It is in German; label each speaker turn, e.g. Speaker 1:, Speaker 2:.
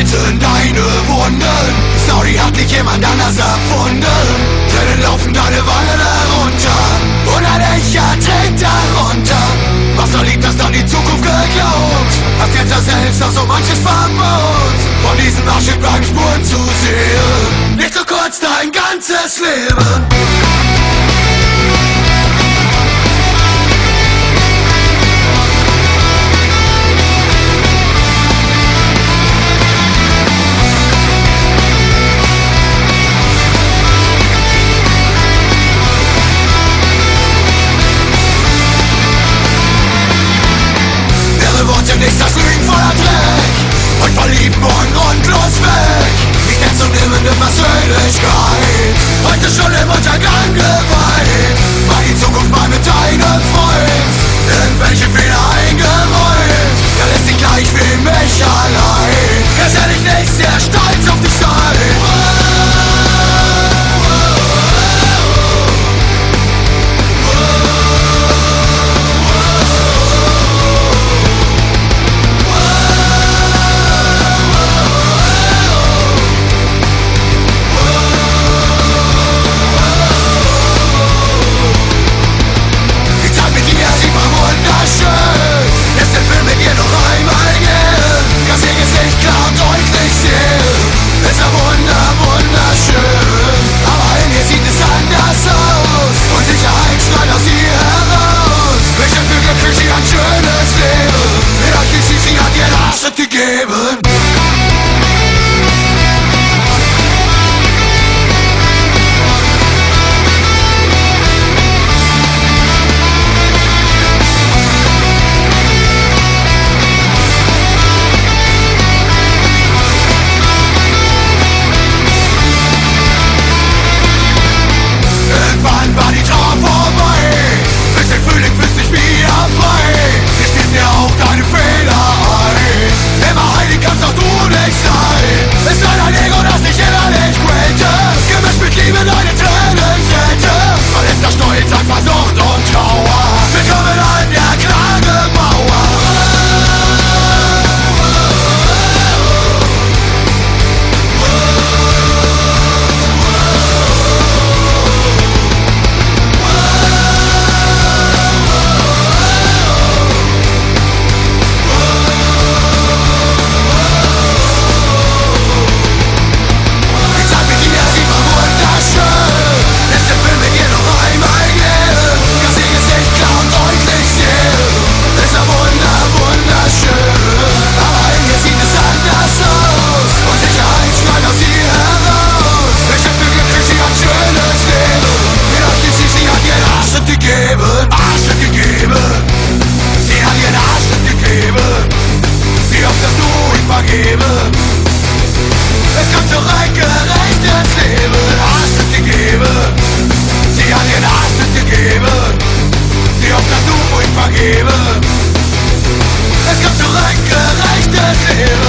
Speaker 1: halten deine Wunden. Story hat nicht jemand anders erfunden. Tränen laufen deine Wangen herunter und ein Lächeln trägt darunter. Was da liegt, hast dann die Zukunft geklaut. Hast jetzt ja selbst auch so manches verbaut. Von diesem Abschied bleiben Spuren zu sehen. Nicht so kurz dein ganzes Leben. Nicht das Lügen voller Dreck und verliebt morgen grundlos weg. Nicht der zunehmende Persönlichkeit, heute schon im Untergang geweiht. War die Zukunft mal mit deinem Freund irgendwelche Fehler eingerollt? Der lässt dich gleich wie mich allein. Ganz ehrlich, nicht sehr stolz auf dich sein. Gegeben. Irgendwann war die Trauer vorbei, bis der Frühling fühlst dich wieder frei. Dir stehst dir auch deine Fehler ein. Immer heilig kannst auch du nicht sein. Ist dein Ego, das dich innerlich quälte, gemischt mit Liebe deine Tränen zählte. Verletzter Stolz, Eifersucht und Trauer, willkommen an der Klagemauer. Es kommt zurück, gerechtes Leben. Arsch wird gegeben. Sie hat ihren Arsch wird gegeben. Sie hofft, dass du ihn vergeben. Es kommt zurück, gerechtes Leben.